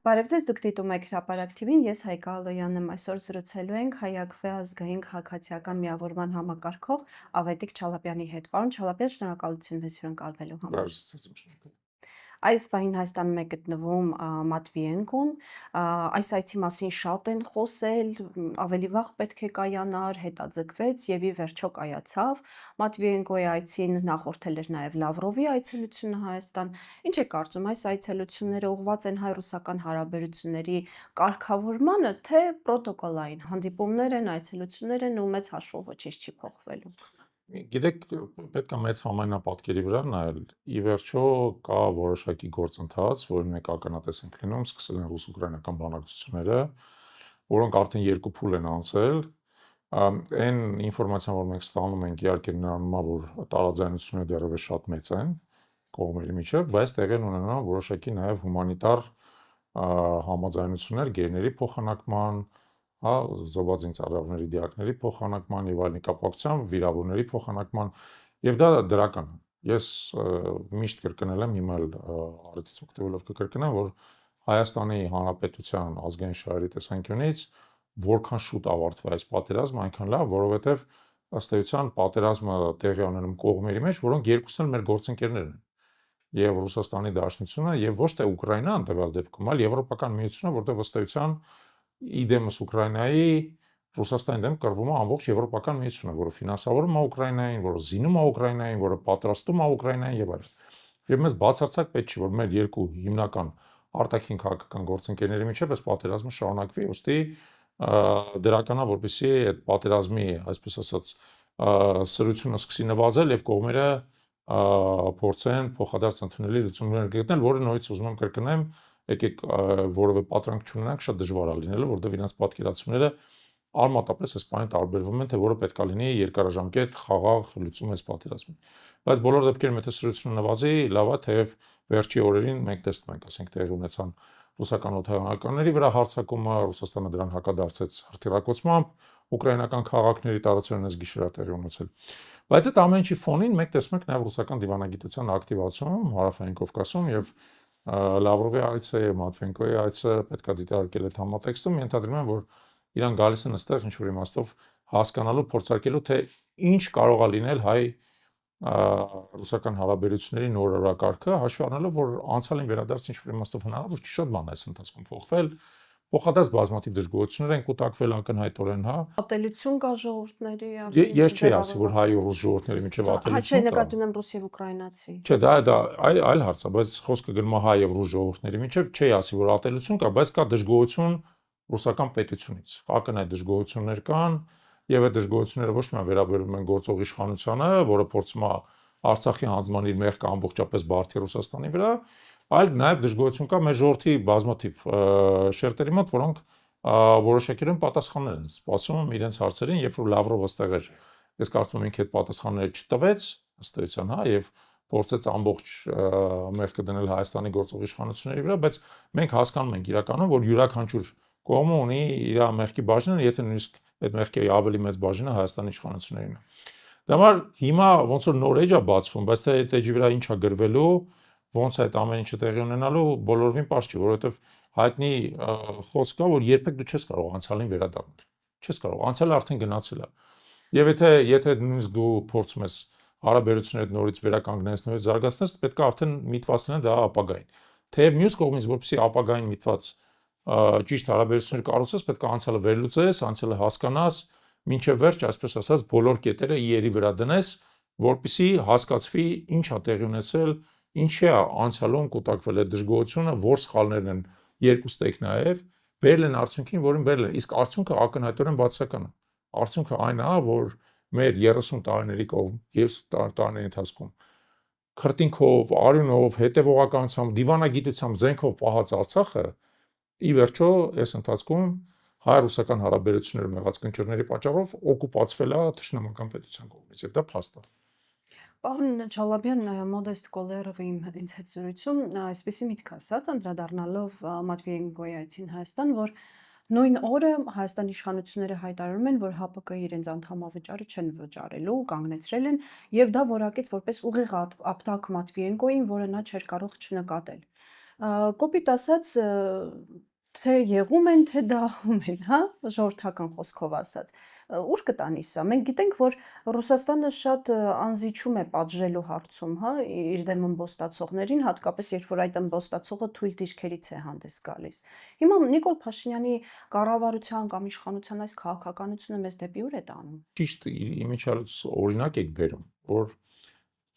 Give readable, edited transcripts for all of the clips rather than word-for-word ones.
Բարև ձեզ, դուք դիտում եք Հրապարակ TV-ին, ես Հայկ Ալոյանն եմ, այսօր զրուցելու ենք Հայ-Ակվե ազգային քաղաքացիական միավորման համակարգող Ավետիք Չալաբյանի հետ։ Պարոն Չալաբյան, շնորհակալություն մեզ հյուրընկալվելու համար։ Այս պահին Հայաստանում է գտնվում Մատվիենկոն, այս այցի մասին շատ են խոսել, ավելի վաղ պետք է կայանար, հետաձգվեց եւ ի վերջո կայացավ։ Մատվիենկոյի այցին նախորդել էր նաեւ Լավրովի այցելությունը Հայաստան։ Ինչ է կարծում, այս այցելությունները ուղղված են հայ-ռուսական հարաբերությունների կարգավորմանը, թե պրոտոկոլային հանդիպումներ են, այցելություններ են ու մեծ հաշվով ոչինչ չի փոխվելու։ Գիտեք, պետք է մեծ համայնապատկերի վրա նայել։ Ի վերջո կա որոշակի գործընթաց, որին մենք ականատես ենք լինում, սկսել են ռուս-ուկրաինական բանակցությունները, որոնք արդեն երկու փուլ են անցել։ Այն ինֆորմացիան, որ մենք ստանում ենք, իհարկե նրանումա, որ տարաձայնությունները դեռևս շատ մեծ են կողմերի միջև, բայց տեղի են ունենում որոշակի նաև հումանիտար համաձայնություններ գերների փոխանակման, զոհված ծառայողների դիակների փոխանակման եւ այլն կապակցությամբ վիրավորների փոխանակման եւ դա դրական է։ Ես միշտ կրկնել եմ, հիմա էլ արդյոք օգտվելով կկրկնեմ, որ Հայաստանի Հանրապետության ազգային շահերի տեսանկյունից որքան շուտ ավարտվի այս պատերազմը, այնքան լավ, որովհետեւ ըստ էության պատերազմը տեղի ունենում կողմերի մեջ, որոնք երկուսն էլ մեր գործընկերներն են։ Եվ Ռուսաստանի Դաշնությունը եւ ոչ թե Ուկրաինան տվյալ դեպքում, այլ Եվրոպական միությունը, որտեղ ըստ էության իդեմս Ուկրաինայի Ռուսաստանի դեմ կռվում է ամբողջ Եվրոպական միությունը, որը ֆինանսավորում է Ուկրաինային, որը զինում է Ուկրաինային, որը պատրաստում է Ուկրաինային եւ այլն։ Եվ մեզ բացարձակ պետք չի, որ մեր երկու հիմնական արտաքին քաղաքական գործընկերների միջև այս պատերազմը շարունակվի, ըստի դրական է, որպեսզի այդ պատերազմի, այսպես ասած, սրությունը սկսի նվազել եւ կողմերը փորձեն փոխադարձ ընդունելի լուծումներ գտնել, որը նորից ուզում եմ կրկնեմ, եկեք որևէ պատրանք չունենանք, շատ դժվար է լինելու, որովհետեւ իրենց պատկերացումները արմատապես այս բանը տարբերվում են, թե որը պետք է լինի երկարաժամկետ խաղաղ լուծում այս պատերազմի։ Բայց բոլոր դեպքերում եթե սրությունը նվազի, լավ է, թեև վերջի օրերին մենք տեսնում ենք, ասենք տեղի ունեցան ռուսական օդանավականների վրա հարձակումը, Ռուսաստանը դրան հակադարձեց հրթիռակոծմամբ, ուկրաինական քաղաքների տարածությունն այս գիշերը տեղի ունեցել։ Բայց այդ ամեն ինչի ֆոնին մենք տեսնում ենք նաև ռուսական դիվանագիտության ակտիվացում հարավային Կովկասում եւ Լավրովի այցը, Մատվենկոյի այցը պետք է դիտարկել այդ համատեքստում, ենթադրում եմ, որ իրան գալիս են այստեղ ինչ-որ իմաստով հասկանալու, փորձարկելու, թե ինչ կարող է լինել հայ-ռուսական հարաբերությունների նոր օրակարգը, հաշվի առնելով, որ անցյալին վերադարձ ինչ-որ իմաստով հնարավոր չի շատ բան այս ընթացքում փոխվել, փոխադարձ բազմաթիվ դժգոհություններ են կուտակվել ակնհայտորեն, հա։ Ատելություն կա ժողովուրդների Ես չի ասի, որ հայ ու ռուս ժողովուրդների միջև ատելություն կա։ Հա, նկատի ունեմ ռուս եւ ուկրաինացի։ Չէ, դա այլ հարց է, բայց խոսքը գնում է հայ եւ ռուս ժողովուրդների միջև, չի ասի, որ ատելություն կա, բայց կա դժգոհություն ռուսական պետությունից։ Ակնհայտ դժգոհություններ կան, եւ այդ դժգոհությունները ոչ միայն վերաբերում են գործող իշխանությանը, որը փորձում է Արցախի հանձնման իր մեղքը ամբողջապես բարդի Ռուսաստանի վրա, այլ նաեւ դժգոհություն կա մեր ժողովրդի բազմաթիվ շերտերի մոտ, որոնք որոշակիորեն պատասխաններ են սպասում իրենց հարցերին, երբ որ Լավրովը ստեղ էր։ Ես կարծում եմ ինքը այդ պատասխանները չտվեց, ըստ էության, հա, եւ փորձեց ամբողջ մեղքը դնել Հայաստանի գործող իշխանությունների վրա, բայց մենք հասկանում ենք իրականում, որ յուրաքանչյուր կողմը ունի իր մեղքի բաժինը, եթե նույնիսկ այդ մեղքի ավելի մեծ բաժինը Հայաստանի իշխանություններին է։ Դա համար հիմա ոնց որ նոր էջ է բացվում, բայց թե այդ էջի վրա ինչ է գրվելու, ոնց է այդ ամեն ինչը տեղի ունենալու, բոլորովին պարզ չի, որովհետև հայտնի խոսք կա, որ երբեք դու չես կարող անցյալին վերադառնալ։ Չես կարող, անցյալը արդեն գնացել է։ Եվ եթե նույնիսկ դու փորձում ես հարաբերությունները նորից վերականգնես, նորից զարգացնես, պետք է արդեն միտված լինել դա ապագային։ Թեև մյուս կողմից, որպեսզի ապագային միտված ճիշտ հարաբերություններ կառուցես, պետք է անցյալը վերլուծես, անցյալը հասկանաս, մինչև վերջ, այսպես ասած, բոլոր կետերը իերի վրա դնես, որպեսզի հասկացվի ինչ է տեղի ունեցել, ինչի է անցյալում կուտակվել այդ դժգոհությունը, որ սխալներն են երկու ստեկ նաև, բերել են արդյունքին, որին բերել են։ Իսկ արդյունքը ակնհայտորեն բացական է։ Արդյունքը այն է, որ մեր 30 տարիների կողմ, 30 տարիների ընթացքում քրտինքով, արյունով, հետևողականությամբ, դիվանագիտությամբ, զենքով պահած Արցախը ի վերջո այս ընթացքում հայ-ռուսական հարաբերությունները մեղած կնճիռների պատճառով օկուպացվել է թշնամական պետության կողմից եւ դա փաստ է։ Պարոն Չալաբյան, Մոդեստ Կոլերովի ինձ հետ զրույցում այսպեսի միտք ասաց, անդրադառնալով Մատվիենկոյի այցին Հայաստան, որ նույն օրը Հայաստանի իշխանությունները հայտարարում են, որ ՀԱՊԿ-ի իրենց անդամավճարը չեն վճարելու, կանգնեցրել են եւ դա որակեց որպես ուղիղ ապտակ Մատվիենկոյին, որը նա չէր կարող չնկատել։ Կոպիտ ասած, թե եղում են, թե դաղում են, հա, ժողովրդական խոսքով ասած։ Ուր կտանի սա։ Մենք գիտենք, որ Ռուսաստանը շատ անզիջում է պատժելու հարցում, հա, իր դեմ ըմբոստացողներին, հատկապես երբ որ այդ ըմբոստացողը թույլ դիրքերից է հանդես գալիս։ Հիմա Նիկոլ Փաշինյանի կառավարության կամ իշխանության այս քաղաքականությունը մեզ դեպի ուր է տանում։ Ճիշտ իմիջիալից օրինակ եք բերում, որ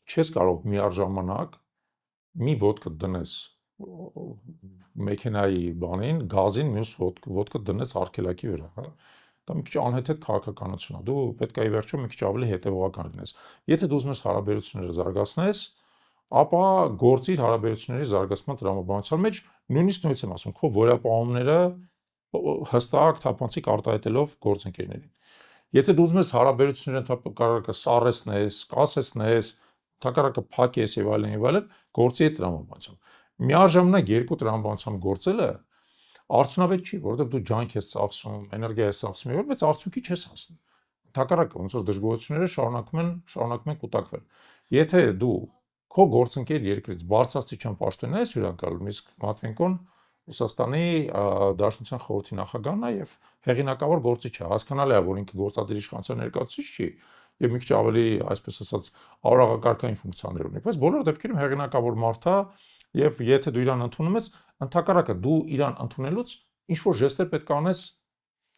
չես կարող միաժամանակ մի ոտքը դնես մեքենայի բանին, գազին, մյուս ոտքը դնես արգելակի վրա, հա։ Դա մի քիչ անհեթեթ քաղաքականություն է։ Դու պետք է ի վերջո մի քիչ ավելի հետևողական լինես։ Եթե դու ուզում ես հարաբերությունները զարգացնես, ապա գործիր հարաբերությունների զարգացման տրամաբանության մեջ, նույնիսկ նույնից եմ ասում, քո որապահումները հստակ թափանցիկ արտահայտելով գործընկերներին։ Եթե դու ուզում ես հարաբերությունները կարող սառեցնես, կասեցնես, թակարակը փակես եւ այլն, գործի այդ տրամաբանությամբ։ Միաժամանակ երկու տրամաբանությամբ գործելը արդյունավետ չի, որովհետև դու ջանք ես ծախսում, էներգիա ես ծախսում, եւ բայց արդյունքի չես հասնում։ Թակարակը ոնց որ դժգոհությունները շարունակում են կուտակվել։ Եթե դու քո գործընկեր երկրից բարձրաստիճան պաշտոնյա ես հյուրընկալում, իսկ Մատվենկոն Ռուսաստանի Դաշնության խորհրդի նախագահն է եւ հեղինակավոր գործիչ է, հասկանալի է, որ ինքը գործադիր իշխանության ներկայացուցիչ չի եւ մի քիչ ավելի, այսպես ասած, արարողակարգային ֆունկցիաներ ունի, բայց բոլոր դեպքերում հեղինակավոր մարդ է եւ եթե դու իրան ընդունում ես, ընդհակառակը դու իրան ընդունելուց ինչ որ ժեստեր պետք է անես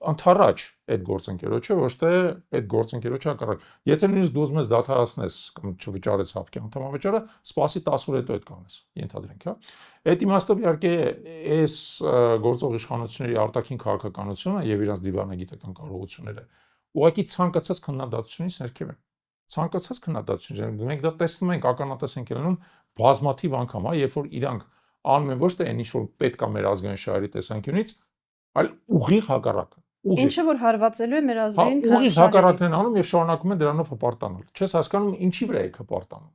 ընդառաջ այդ գործընկերոջը, ոչ թե այդ գործընկերոջը հակառակ։ Եթե նույնիսկ դու ուզում ես դադարեցնես կամ չվճարես հապկի անդամավճարը, սպասի 10 օր հետո այդ կանես, ենթադրենք, հա։ Այդ իմաստով իհարկե այս գործող իշխանությունների արտաքին քաղաքականությունը եւ իրանց դիվանագիտական կարողությունները ուղղակի ցանկացած քննադատությունից ներքև են։ Ցանկացած քննադատություն, մենք դա տեսնում ենք ականատես ենք ելնում բազմաթիվ անգամ, հա, երբ որ իրանք անում են ոչ թե այն ինչ որ պետք է մեր ազգային շահերի տեսանկյունից, այլ ուղիղ հակառակը։ Ինչը որ հարվածելու է մեր ազգային ուղիղ հակառակն են անում եւ շարունակում են դրանով հպարտանալ։ Չես հասկանում ինչի վրա եք հպարտանում։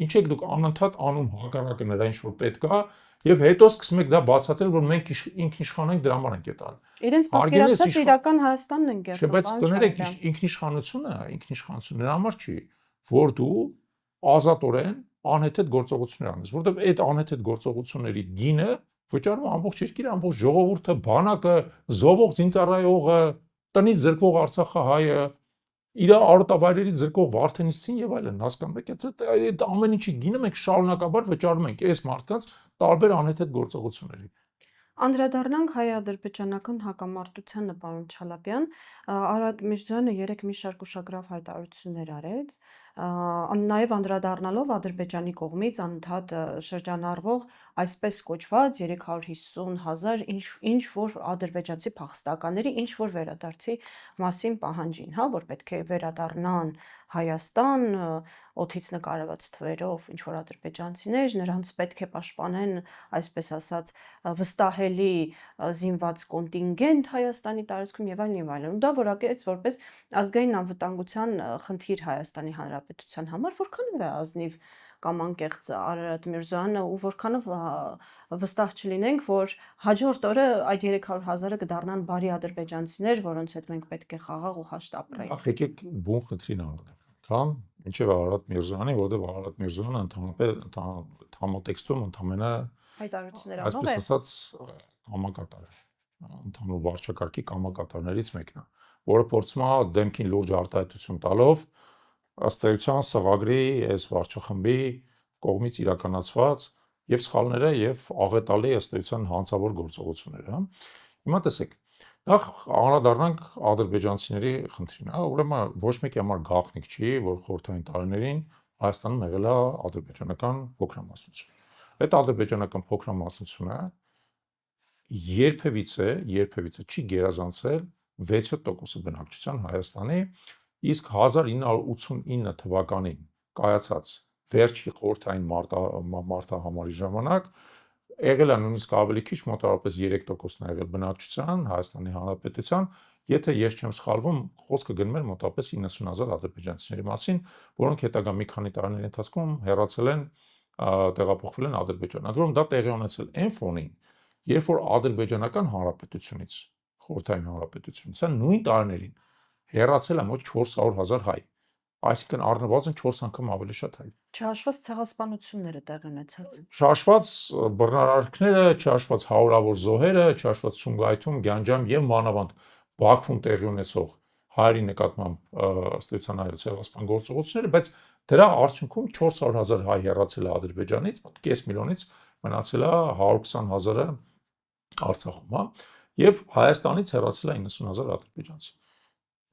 Ինչ եք դուք անընդհատ անում հակառակը նրա ինչ որ պետք է եւ հետո սկսում եք դա բացատրել, որ մենք ինքնիշխան ենք, դրա համար ենք դա։ Իրենց պատկերացած իրական Հայաստանն են գերտում։ Չէ, բայց կներեք ինքնիշխանությունը նրա համար չի, որ դու ազատորեն անհեթեթ գործողություններ անես, որովհետեւ այդ անհեթեթ գործողությունների գինը վճարում ամբողջ երկիրը, ամբողջ ժողովուրդը, բանակը, զովող զինծառայողը, տնից զրկվող Արցախահայը, իր արոտավայրերից զրկվող Վարդենիսցին եւ այլն, հասկանում եք, այդ ամեն ինչի գինը մենք շարունակաբար վճարում ենք այս մարդկանց տարբեր անհեթեթ գործողությունների։ Անդրադառնանք հայ-ադրբեջանական հակամարտությանը, պարոն Չալաբյան, Արարատ Միրզոյանը երեք մի շարք ուշագրավ հայտարարություններ արեց, նաև անդրադառնալով Ադրբեջանի կողմից անընդհատ շրջանառվող այսպես կոչված 350,000 ինչ որ ադրբեջանցի փախստականների ինչ որ վերադարձի մասին պահանջին, հա, որ պետք է վերադառնան Հայաստան, օդից նկարված թվերով ինչ որ ադրբեջանցիներ, նրանց պետք է պաշտպանեն, այսպես ասած, վստահելի զինված կոնտինգենտ Հայաստանի տարածքում եւ այլն եւ այլն։ Դա որակեց որպես ազգային անվտանգության խնդիր Հայաստանի Հանրապետության համար, որքանով է ազնիվ կամ անկեղծ Արարատ Միրզոյանը ու որքանով վստահ չլինենք, որ հաջորդ օրը այդ 300,000-ը կդառնան բարի ադրբեջանցիներ, որոնց հետ մենք պետք է խաղաղ ու հաշտ ապրենք։ Եկեք բուն խնդրին անդրադառնանք, հա, ինչեւ Արարատ Միրզոյանի, որովհետեւ Արարատ Միրզոյանը ընդհանրապես համատեքստում ընդամենը հայտարարություններ անող է, այսպես ասած, կամակատար է, ընդհանուր վարչակարգի կամակատարներից մեկն է, որը փորձում է դեմքին լուրջ արտահայտություն տալով ըստ էության սղագրի այս վարչախմբի կողմից իրականացված եւ սխալները եւ աղետալի ըստ էության հանցավոր գործողությունները, հա։ Հիմա տեսեք, նախ անդրադառնանք ադրբեջանցիների խնդրին, հա, ուրեմն ոչ մեկի համար գաղտնիք չի, որ խորհրդային տարիներին Հայաստանում եղել է ադրբեջանական փոքրամասնություն։ Այդ ադրբեջանական փոքրամասնությունը երբևիցե չի գերազանցել 6% բնակչության Հայաստանի, իսկ 1989 թվականին կայացած վերջի խորհրդային մարտահամարի ժամանակ եղել է նույնիսկ ավելի քիչ, մոտավորապես 3%-ն եղել բնակչության Հայաստանի Հանրապետության, եթե ես չեմ սխալվում, խոսքը գնում էր մոտավորապես 90,000 ադրբեջանցիների մասին, որոնք հետագա մի քանի տարիների ընթացքում հեռացել են, տեղափոխվել են Ադրբեջան։ Ընդ որում դա տեղի ունեցել այն ֆոնին, երբ որ Ադրբեջանական Հանրապետությունից, խորհրդային հանրապետությունից, նույն տարիներին հեռացել է մոտ 400,000 հայ։ այսինքն առնվազն 4 անգամ ավելի շատ հայ։ Չհաշված ցեղասպանությունները տեղի ունեցած։ Չհաշված բռնարարքները, չհաշված հարյուրավոր զոհերը, չհաշված Սումգայիթում, Գյանջամ եւ մանավանդ Բաքվում տեղի ունեցող հայերի նկատմամբ ըստ էության այո ցեղասպան գործողությունները, բայց դրա արդյունքում 400,000 հայ հեռացել է Ադրբեջանից, մոտ կես միլիոնից մնացել է 120,000-ը Արցախում, հա, եւ Հայաստանից հեռացել է 90,000 ադրբեջանցի։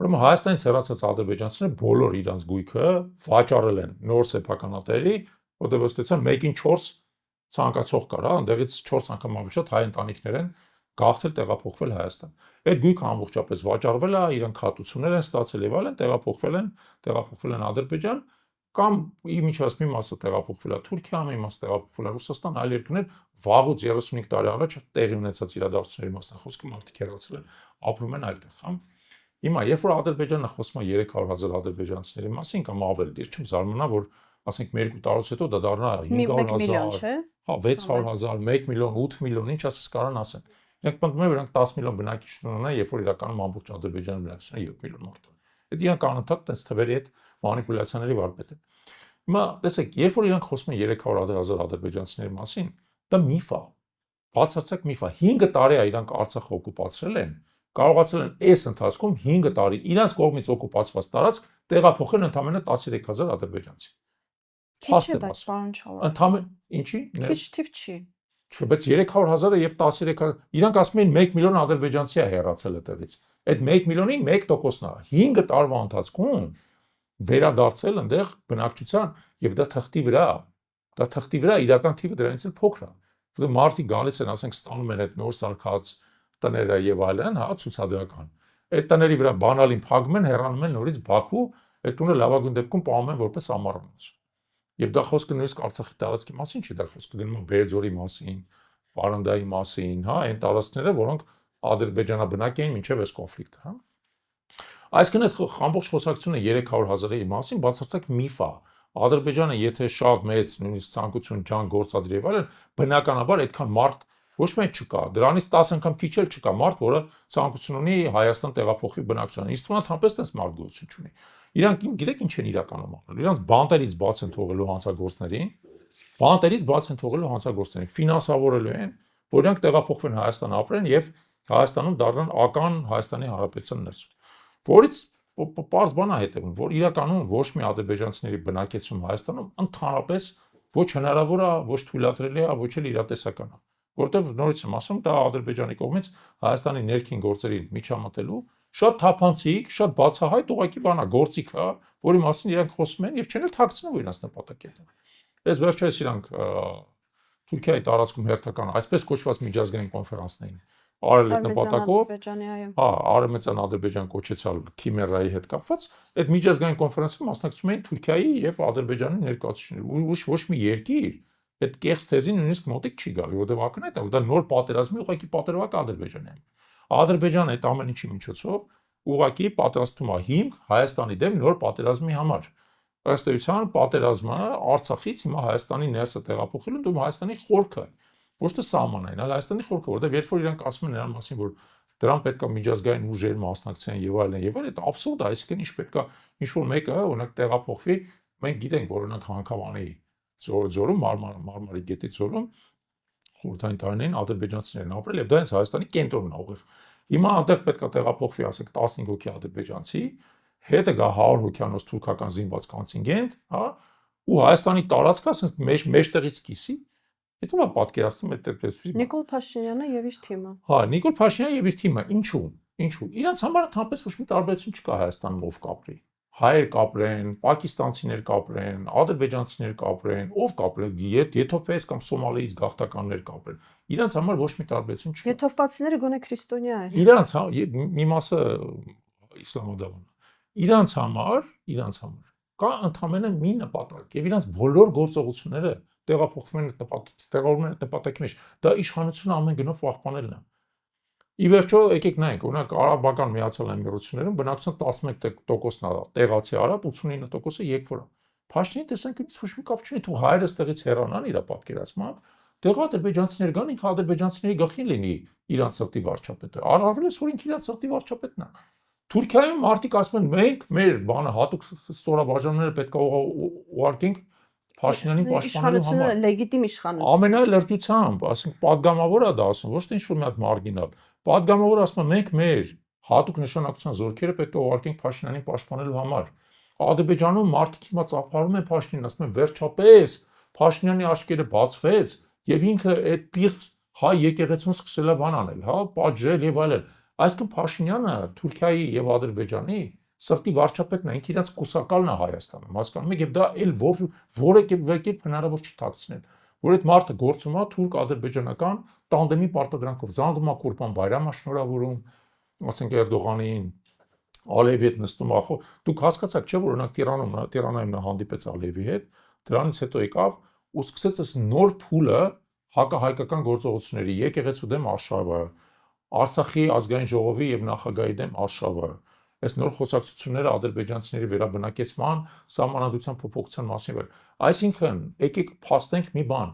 Ուրեմն Հայաստանից հեռացած ադրբեջանցիները բոլոր իրանց գույքը վաճառել են նոր սեփականատերերի, որտեղ ըստ էության 1-ին 4 ցանկացող կար, հա, այնտեղից 4 անգամ ավելի շատ հայ ընտանիքներ են գաղթել տեղափոխվել Հայաստան։ Այդ գույքը ամբողջապես վաճառվել է, իրանք հատուցումներ են ստացել եւ այլն, տեղափոխվել են Ադրբեջան կամ իմիջիայլոց մի մասը տեղափոխվել է Թուրքիա, մի մասը տեղափոխվել է Ռուսաստան, այլ երկրներ վաղուց 35 տարի առաջ տեղի ունեցած իրադարձությունների մասնախոսքը մարդիկ հեռացել են, ապրում են այլտեղ, հա։ Հիմա երբ որ Ադրբեջանը խոսում է 300,000 ադրբեջանցիների մասին կամ ավելի, ես չեմ զարմանա, որ ասենք մի 2 տարուց հետո դա դառնա 500,000, հա 600,000, 1 միլիոն, 8 միլիոն, ինչ ասես կարան ասեն։ Իրանք պնդում են, որ իրանք 10 միլիոն բնակիչություն ունեն, երբ որ իրականում ամբողջ Ադրբեջանի բնակչությունը 7 միլիոն մարդ է։ Այդ իրանք անընդհատ այս թվերի հետ մանիպուլյացիաների վարպետ են։ Հիմա տեսեք, երբ որ իրանք խոսում են 300,000 ադրբեջանցիների մասին, դա միֆ է։ Բացարձակ միֆ է։ 5 տարի է իրանք Արցախը օկուպացրել են, կարողացել են այս ընթացքում 5 տարի իրանք կողմից օկուպացված տարածք տեղափոխել ընդամենը 13,000 ադրբեջանցի։ Քիչ է, բայց պարոն Չավարյան։ Ընդամենը ինչի։ Քիչ թիվ չի։ Չէ, բայց 300,000-ը եւ 13,000, իրանք ասում են 1 միլիոն ադրբեջանցի է հեռացել այդտեղից։ Այդ 1 միլիոնի 1%-ն է։ 5 տարվա ընթացքում վերադարձել այնտեղ բնակչության եւ դա թղթի վրա է։ Դա թղթի վրա իրական թիվը դրանից էլ փոքր է։ Որտեղ մարդիկ գալիս են, ասենք, ստանում են այդ նոր սարքած տները եւ այլն, հա, ցուցադրական։ Այդ տների վրա բանալին փակում են, հեռանում են նորից Բաքու, այդ տունը լավագույն դեպքում պահում են որպես ամառանոց։ Եվ դա խոսքը նույնիսկ Արցախի տարածքի մասին չի, դա խոսքը գնում է Բերձորի մասին, Վարանդայի մասին, հա, այն տարածքները, որոնք ադրբեջանաբնակ էին մինչև այս կոնֆլիկտը, հա։ Այսինքն այդ ամբողջ խոսակցությունը 300,000-ի մասին բացարձակ միֆ է։ Ադրբեջանը եթե շատ մեծ նույնիսկ ցանկություն ջան գործադրի եւ այլն, բնականաբար այդքան մարդ ոչ միայն չկա, դրանից 10 անգամ քիչ էլ չկա մարդ, որը ցանկություն ունի Հայաստան տեղափոխվի բնակչության։ Ինձ թվում է թամպես տես մարդ գոյություն չունի։ Իրանք գիտեք ինչ են իրականում անում։ Իրանք բանտերից բաց են թողելու հանցագործներին, ֆինանսավորելու են, որ իրանք տեղափոխվեն Հայաստան ապրեն եւ Հայաստանում դառնան ական Հայաստանի Հանրապետության ներսում։ Որից պարզ բան է հետևում, որ իրականում ոչ մի ադրբեջանցիների բնակեցում Հայաստանում ընդհանրապես ոչ հնարավոր է, ոչ թույլատրելի է, ոչ էլ իրատեսական է, որտեղ նորից եմ ասում, դա Ադրբեջանի կողմից Հայաստանի ներքին գործերին միջամտելու շատ թափանցիկ, շատ բացահայտ ուղղակի բան է, գործիք է, որի մասին իրանք խոսում են եւ չեն էլ թաքցնում իրենց նպատակետը։ Այս վերջերս իրանք Թուրքիայի տարածքում հերթական այսպես կոչված միջազգային կոնֆերանսներին արել այդ նպատակով, հա, Արևմտյան Ադրբեջան կոչեցալ Քիմերայի հետ կապված, այդ միջազգային կոնֆերանսում մասնակցում էին Թուրքիայի եւ Ադրբեջանի ներկայացուցիչները։ Ոչ մի երկիր այդ կեղծ թեզին նույնիսկ մոտիկ չի գալի, որտեղ ակնհայտ է, որ դա նոր պատերազմի ուղղակի պատրվակ Ադրբեջանի է։ Ադրբեջանը այդ ամեն ինչի միջոցով ուղղակի պատրաստում է հիմք Հայաստանի դեմ նոր պատերազմի համար։ Ըստ էության պատերազմը Արցախից հիմա Հայաստանի ներսը տեղափոխելուն դու Հայաստանի խորքը ոչ թե սահմանային, այլ Հայաստանի խորքը, որտեղ երբ որ իրանք ասում են նրան մասին, որ դրան պետք է միջազգային ուժեր մասնակցեն եւ այլն, դա աբսուրդ է, այսինքն ինչ պետք է ինչ-որ մեկը օրինակ տեղափոխվի, մենք գիտենք, որ օրինակ Հանքավանի ձորում, Մարմարի գետի ձորում խորհրդային տարիներին ադրբեջանցիներն ապրել եւ դա հենց Հայաստանի կենտրոնն է ուղիղ։ Հիմա այնտեղ պետք է տեղափոխվի, ասենք 15 հոգի ադրբեջանցի, հետը գա 100 հոգյանոց թուրքական զինված կոնտինգենտ, հա, ու Հայաստանի տարածքը ասենք մեջտեղից կիսի։ Դա ո՞ւմ է պատկերացնում այդ դեպքում։ Նիկոլ Փաշինյանը եւ իր թիմը։ Հա, Նիկոլ Փաշինյանը եւ իր թիմը, ինչու։ Իրանց համար ընդհանրապես ոչ մի տարբերություն չկա Հայաստանում ով կապրի։ Հայեր կապրեն, պակիստանցիներ կապրեն, ադրբեջանցիներ կապրեն, ով կապրեն, եթովպայից կամ սոմալիից գաղթականներ կապրեն։ Իրանց համար ոչ մի տարբերություն չկա։ Եթովպացիները գոնե քրիստոնյա են։ Իրանց, հա, մի մասը իսլամադավան։ Իրանց համար կա ընդամենը մի նպատակ եւ իրանց բոլոր գործողությունները տեղափոխվում են այդ նպատակի մեջ։ Դա իշխանությունը ամեն գնով պահպանելն է։ Ի վերջո, եկեք նայենք, օրինակ Արաբական Միացյալ Էմիրություններում բնակչության 11%-ն է տեղացի արաբ, 89%-ը երկվոր է։ Փաշինյանի տեսանկյունից ոչ մի կապ չունի, թող հայերը ստեղից հեռանան իր պատկերացմամբ, տեղ ադրբեջանցիներ գան, ինքը ադրբեջանցիների գլխին լինի իրանց սրտի վարչապետը։ Առավելս որ ինքը իրանց սրտի վարչապետն է։ Թուրքիայում մարդիկ ասում են մենք մեր բանը հատուկ ստորաբաժանումները պետք է ուղարկենք Փաշինյանին պաշտպանելու Իշխանությունը համար։ լեգիտիմ իշխանություն։ Ամենալրջությամբ, ասենք պատգամավորը դա ասում, ոչ թե ինչ-որ մի հատ մարգինալ։ Պատգամավորը ասում է մենք մեր հատուկ նշանակության զորքերը պետք է ուղարկենք Փաշինյանին պաշտպանելու համար։ Ադրբեջանում մարդիկ հիմա ծափարում են Փաշինյանին, ասում են վերջապես Փաշինյանի աչքերը բացվեց եւ ինքը այդ պիղծ հայ եկեղեցուն սկսել է բան անել, հա, պատժել եւ այլն։ Այսինքն Փաշինյանը Թուրքիայի եւ Ադրբեջանի սրտի վարչապետն է, ինքը իրաց կուսակալն է Հայաստանում, հասկանում եք, եւ դա էլ որը կերպ հնարավոր չի թաքցնել, որ այդ մարդը գործում է թուրք-ադրբեջանական տանդեմի պարտադրանքով, զանգում է Կուրբան Բայրամը շնորհավորում, ասենք Էրդողանին, Ալիևի հետ նստում ախո, դուք հասկացաք չէ, որ օրինակ Տիրանայում նա հանդիպեց Ալիևի հետ, դրանից հետո եկավ ու սկսեց այս նոր փուլը հակահայկական գործողությունների, եկեղեցու դեմ արշավը, Արցախի ազգային ժողովի եւ նախագահի դեմ արշավը, այս նոր խոսակցությունները ադրբեջանցիների վերաբնակեցման, սահմանադրության փոփոխության մասին վեր։ Այսինքն, եկեք փաստենք մի բան։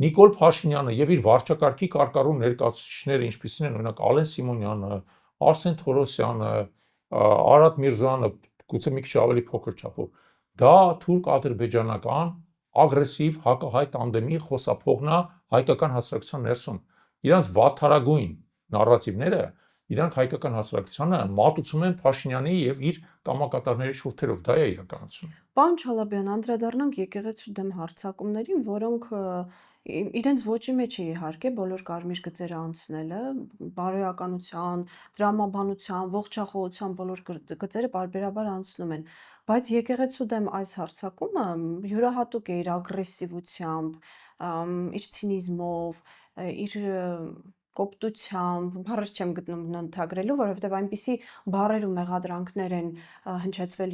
Նիկոլ Փաշինյանը եւ իր վարչակարգի կարկառու ներկայացուցիչները, ինչպիսին են օրինակ Ալեն Սիմոնյանը, Արսեն Թորոսյանը, Արադ Միրզոյանը, գուցե մի քիչ ավելի փոքր չափով, դա թուրք-ադրբեջանական ագրեսիվ հակահայ տանդեմի խոսափողն է հայկական հասարակության ներսում։ Իրանց վատթարագույն նարատիվները իրանք հայկական հասարակությանը մատուցում են Փաշինյանի եւ իր կամակատարների շուրթերով, դա է իրականությունը։ Պարոն Չալաբյան, անդրադառնանք եկեղեցու դեմ հարձակումներին, որոնք իրենց ոճի մեջ է իհարկե բոլոր կարմիր գծերը անցնելը, բարոյականության, դրամաբանության, ողջախոհության բոլոր գծերը պարբերաբար անցնում են, բայց եկեղեցու դեմ այս հարձակումը յուրահատուկ է իր ագրեսիվությամբ, իր ցինիզմով, իր կոպտությամբ, բառեր չեմ գտնում ընդհանրելու, որովհետև այնպիսի բառեր ու մեղադրանքներ են հնչեցվել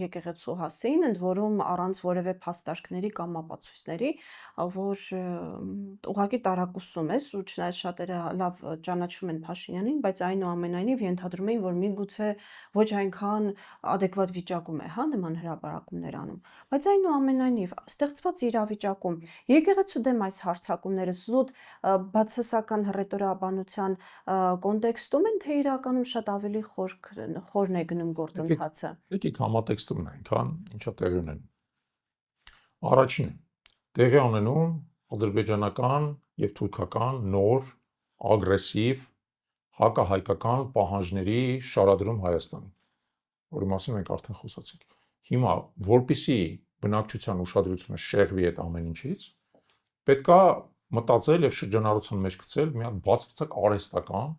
եկեղեցու հասցեին, ընդ որում առանց որևէ փաստարկների կամ ապացույցների, որ ուղղակի տարակուսում է, ու չնայած շատերը լավ ճանաչում են Փաշինյանին, բայց այնուամենայնիվ ենթադրում էին, որ միգուցե ոչ այնքան adekvat վիճակում է, հա, նման հրապարակումներ անում։ Բայց այնուամենայնիվ ստեղծված իրավիճակում եկեղեցու դեմ այս հարձակումները զուտ բացասական հռետորաբանության կոնտեքստում են, թե իրականում շատ ավելի խորն է գնում գործընթացը։ Եկեք համատեքստում նայենք, հա, ինչա տեղի ունեն։ Առաջինը տեղի ունենում ադրբեջանական եւ թուրքական նոր ագրեսիվ հակահայկական պահանջների շարադրում Հայաստանում, որի մասին մենք արդեն խոսացինք։ Հիմա որպիսի բնակչության ուշադրությունը շեղվի այդ ամեն ինչից, պետքա մտածել եւ շրջանառության մեջ գցել մի հատ բացարձակ արհեստական,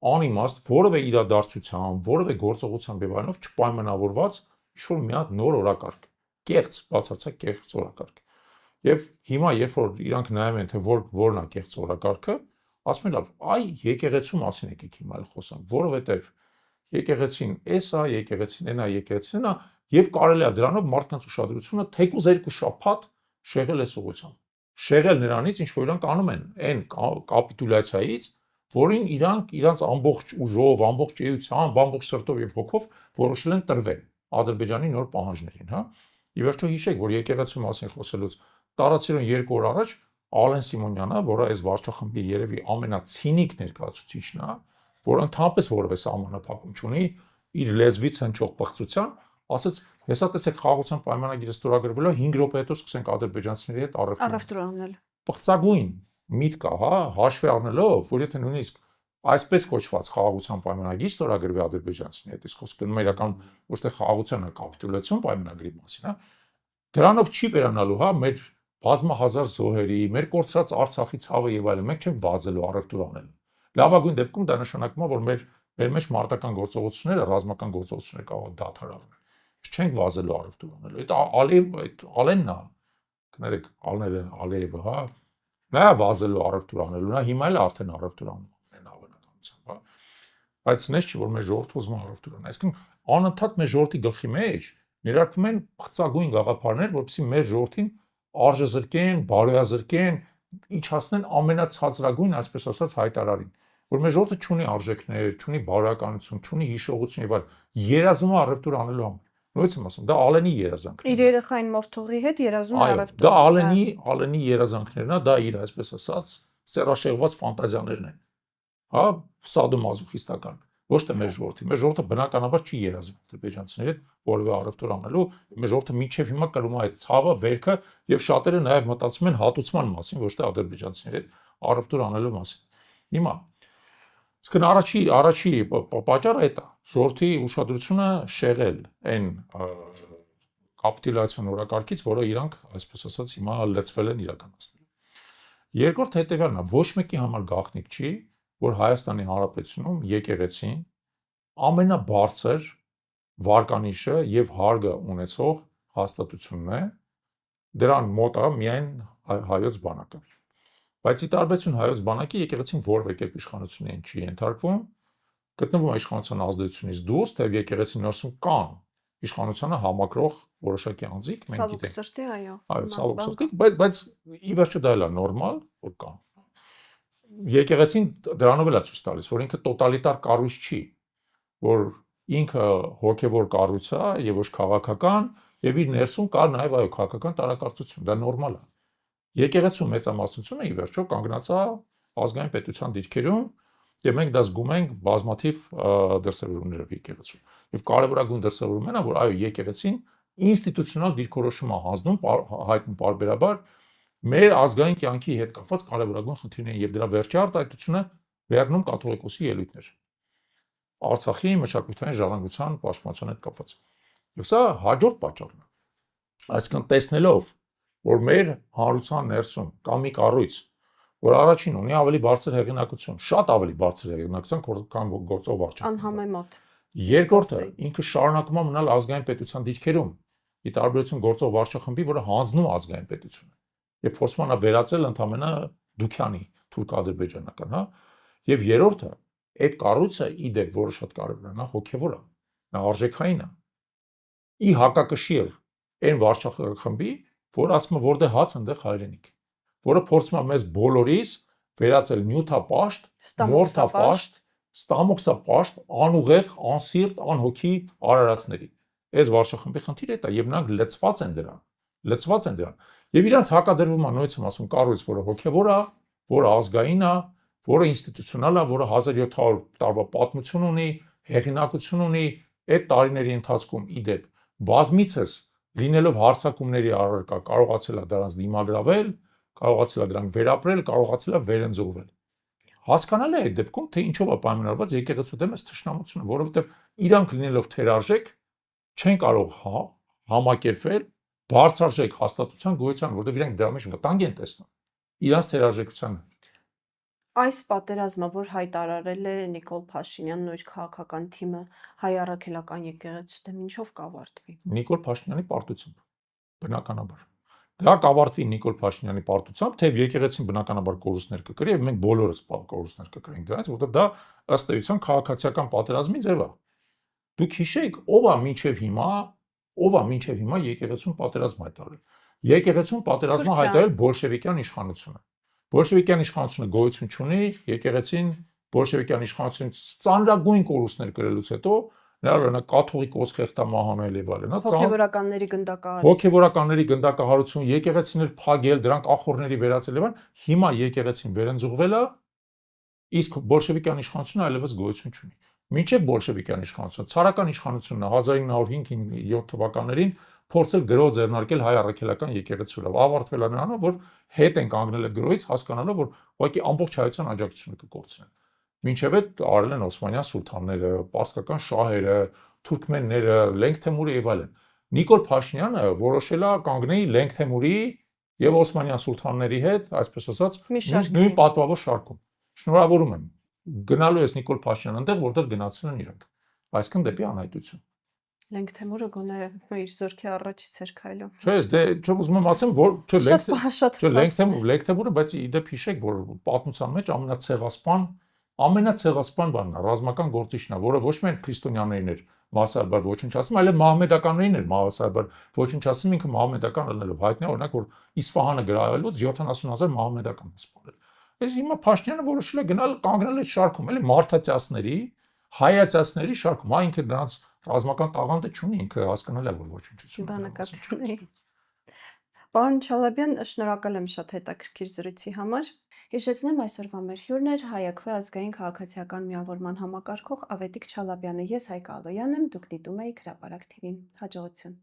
անիմաստ, որևէ իրադարձությամբ, որևէ գործողությամբ եւ այլնով չպայմանավորված ինչ-որ մի հատ նոր օրակարգ, կեղծ, բացարձակ կեղծ օրակարգ։ Եվ հիմա երբ որ իրանք նայում են, թե որն է կեղծ օրակարգը, ասում են լավ, այ եկեղեցու մասին եկեք հիմա էլ խոսանք, որովհետեւ եկեղեցին էսա, եկեղեցին այնա, եկեղեցին այնա, եւ կարելի է դրանով մարդկանց ուշադրությունը թեկուզ 2 շաբաթ շեղել այս ուղղությամբ։ Շեղել նրանից, ինչ որ իրանք անում են, այն կապիտուլյացիայից, որին իրանք իրանց ամբողջ ուժով, ամբողջ էությամբ, ամբողջ սրտով եւ հոգով որոշել են տրվել Ադրբեջանի նոր պահանջներին, հա։ Ի վերջո հիշեք, որ եկեղեցու մասին խոսելուց տարածիրոն 2 օր առաջ Ալեն Սիմոնյանը, որը այս վարչախմբի երևի ամենացինիկ ներկայացուցիչն է, որը ընդհանրապես որևէ սահմանափակում չունի, իր լեզվից հնչող պղծության, ասաց, հեսա տեսեք խաղաղության պայմանագիրը ստորագրվելու 5 րոպե հետո սկսենք ադրբեջանցիների հետ առևտուր անել։ Պղծագույն միտք է, հա, հաշվի առնելով, որ եթե նույնիսկ այսպես կոչված խաղաղության պայմանագիր ստորագրվի ադրբեջանցիների հետ, իսկ խոսքը գնում է իրական ոչ թե խաղաղության, այլ կապիտուլյացիոն պայմանագրի մասին, հա, դրանով չի վերանալու, հա, մեր բազմահազար զոհերի, մեր կորցրած Արցախի ցավը եւ այլն, մենք չենք վազելու առևտուր անելու։ Լավագույն դեպքում դա նշանակում է, որ մեր մեջ մարտական գործողությունները, ռազմական գործողությունները կարող են դադարել։ Չենք վազելու առևտուր անելու։ Այդ Ալենն է, կներեք, Ալիևը, հա, նա վազելու առևտուր անելու, նա հիմա էլ արդեն առևտուր անում է հավանականությամբ, հա։ Բայց նես չի, որ մեր ժողովուրդը ուզում է առևտուր անել։ Այսինքն անընդհատ մեր ժողովրդի գլխի մեջ ներարկվում են բղծագույն գաղափարներ, որովհետեւ մեր ժողովրդին արժեզրկեն, բարոյազրկեն, իջացնեն ամենացածրագույն, այսպես ասած, հայտարարին, որ մեր ժողովուրդը չունի արժեքներ, չունի բարոյականություն, չունի հիշողություն եւ այլն, երազում է առևտուր անելու համար։ Նույնիսկ եմ ասում, դա Ալենի երազանքն է։ Իր երեխային մորթողի հետ երազում է առևտուր։ Դա Ալենի երազանքներն է, դա իր, այսպես ասած, սերաշեղված ֆանտազիաներն են։ Հա, սադոմազոխիստական։ Ոչ թե մեր ժողովրդի, մեր ժողովուրդը բնականաբար չի երազում ադրբեջանցիների հետ որևէ առևտուր անելու, մեր ժողովուրդը մինչև հիմա կրում է այդ ցավը, վերքը եւ շատերը նաեւ մտածում են հատուցման մասին, ոչ թե ադրբեջանցիների հետ առևտուր անելու մասին։ Հիմա Իսկն առաջի պատճառը այդ է, ժողովրդի ուշադրությունը շեղել այն կապիտուլյացիոն օրակարգից, որը իրանք, այսպես ասած, հիմա լծվել են իրականացնել։ Երկրորդ հետևյալն է, ոչ մեկի համար գաղտնիք չի, որ Հայաստանի Հանրապետությունում եկեղեցին ամենաբարձր վարկանիշը եւ հարգը ունեցող հաստատությունն է, դրան մոտ է միայն հայոց բանակը։ Բայց ի տարբերություն հայոց բանակի եկեղեցին որևէ կերպ իշխանություններին չի ենթարկվում, գտնվում է իշխանության ազդեցությունից դուրս, թեև եկեղեցի ներսում կան իշխանությանը համակրող որոշակի անձիկ, մենք գիտենք։ Ցավոք սրտի, այո։ Այո, ցավոք սրտի, բայց ի վերջո դա էլ է նորմալ, որ կան։ Եկեղեցին դրանով էլ է ցույց տալիս, որ ինքը տոտալիտար կառույց չի, որ ինքը հոգևոր կառույց է եւ ոչ քաղաքական, եւ իր ներսում կա նաեւ այո քաղաքական տարակարծություն, դա նորմալ է։ Եկեղեցու մեծամասնությունը ի վերջո կանգնած է ազգային պետության դիրքերում, եւ մենք դա զգում ենք բազմաթիվ դրսևորումներով եկեղեցու։ Եվ կարևորագույն դրսևորումն է, որ այո եկեղեցին ինստիտուցիոնալ դիրքորոշում է հանձնում հայտնի պարբերաբար մեր ազգային կյանքի հետ կապված կարևորագույն խնդիրներին եւ դրա վերջի արտահայտությունը վերնում կաթողիկոսի ելույթներ։ Արցախի մշակութային ժառանգության պաշտպանության հետ կապված։ Եվ սա հաջորդ պատճառն է։ Այսինքն տեսնելով, որ մեր հանրության ներսում կա մի կառույց, որ առաջին ունի ավելի բարձր հեղինակություն, շատ ավելի բարձր հեղինակություն, քան գործող վարչախմբը։ Անհամեմատ։ Երկրորդը, ինքը շարունակում է մնալ ազգային պետության դիրքերում, ի տարբերություն գործող վարչախմբի, որը հանձնում ազգային պետությունը։ Եվ փորձում է վերածել ընդամենը Դուքյանի թուրք-ադրբեջանական, հա։ Եվ երրորդը, այդ կառույցը ի դեպ, որը շատ կարևոր է, նա հոգևոր է, նա արժեքային է։ Ի հակակշիռ այն վարչախմբի, որ ասում է որտեղ հաց ընդեղ հայրենիք, որը փորձում է մեզ բոլորիս վերածել նյութապաշտ, մորթապաշտ, ստամոքսապաշտ, անուղեղ, անսիրտ, անհոգի արարածների։ Այս վարչախմբի խնդիրը դա եւ նրանք լծված են դրան։ Եվ իրանց հակադրվում է նույնիսկ ասում կառույց, որը հոգևոր է, որը ազգային է, որը ինստիտուցիոնալ է, որը 1700 տարվա պատմություն ունի, հեղինակություն ունի, այդ տարիների ընթացքում ի դեպ բազմիցս լինելով հարցակումների առարկա կարողացել է դրանց դիմագրավել, կարողացել է դրանք վերապրել, կարողացել է վերընձուղվել։ Հասկանալի է այդ դեպքում, թե ինչով է պայմանավորված եկեղեցու դեմ այս թշնամությունը, որովհետև իրանք լինելով թերարժեք չեն կարող համակերպվել բարձրարժեք հաստատության գոյության, որովհետև իրանք դրա մեջ վտանգ են տեսնում իրանց թերարժեքությանը։ Այս պատերազմը, որ հայտարարել է Նիկոլ Փաշինյանն ու իր քաղաքական թիմը հայ առաքելական եկեղեցու դեմ, ինչով կավարտվի։ Նիկոլ Փաշինյանի պարտությամբ, բնականաբար։ Դա կավարտվի Նիկոլ Փաշինյանի պարտությամբ, թեև եկեղեցին բնականաբար կորուստներ կկրի եւ մենք բոլորս կորուստներ կկրենք դրանից, որովհետեւ դա ըստ էության քաղաքացիական պատերազմի ձև է։ Դուք հիշեք, ով է մինչև հիմա եկեղեցուն պատերազմ հայտարարել։ Եկեղեցուն պատերազմը հայտարարել բոլշևիկյան իշխանությունը։ Բոլշևիկյան իշխանությունը գոյություն չունի, եկեղեցին բոլշևիկյան իշխանությունից ծանրագույն կորուստներ կրելուց հետո Նրա կաթողիկոս խեղդամահանել եւ այլն, հոգեվորականների գնդակահարություն, եկեղեցիներ փագել, դրանք ախորների վերածել եւ այլն, հիմա եկեղեցին վերընձուղվել է, իսկ բոլշևիկյան իշխանությունը այլևս գոյություն չունի։ Մինչև բոլշևիկյան իշխանությունը, ցարական իշխանությունն է 1905-7 թվականներին փորձել գրոհ ձեռնարկել հայ առաքելական եկեղեցու վրա, ավարտվել է նրանով, որ հետ են կանգնել այդ գրոհից, հասկանալով, որ ուղղակի ամբողջ հայության աջակցությունը կկորցնեն։ Մինչև այդ արել են Օսմանյան սուլթանները, պարսկական շահերը, թուրքմենները, Լենգ Թեմուրը եւ այլն։ Նիկոլ Փաշինյանը որոշել է կանգնել Լենգ Թեմուրի եւ Օսմանյան սուլթանների հետ, այսպես ասած, նույն պատվավոր շարքում։ Շնորհավորում եմ։ Գնալու ես Նիկոլ Փաշինյան այնտեղ, որտեղ գնացել են իրանք։ Այսինքն դեպի անհայտություն։ Լենգ Թեմուրը գոնե իր զորքի առաջից էր քայլում։ Չէ, դե չեմ ուզում ասեմ, որ Լենգ Թեմուրը, բայց ի դեպ հիշեք, որ պատմության մեջ ամենացեղասպան բանն է, ռազմական գործիչն է, որը ոչ միայն քրիստոնյաներին էր մասսայաբար ոչնչացնում, այլև մահմեդականներին էր մասսայաբար ոչնչացնում, ինքը մահմեդական ըլնելով հայտնի է, օրինակ, որ Իսֆահանը գրավելուց 70,000 մահմեդական է սպանել։ Այս հիմա Փաշինյանը որոշել է գնալ կանգնել այդ շարքում, էլի մարդաճասների, հայացածների շարքում, հա ինքը նրանց ռազմական տաղանդը չունի, ինքը հասկանալի է, որ ոչնչություն ունի։ Պարոն Չալաբյան, շնորհակալ եմ շատ հետաքրքիր զրույցի համար։ Հիշեցնեմ այսօրվա մեր հյուրն էր Հայաքվե ազգային քաղաքացիական միավորման համակարգող Ավետիք Չալաբյանը։ Ես Հայկ Ալոյան եմ, դուք դիտում եք Հրապարակ TV-ն։ Հաջողություն։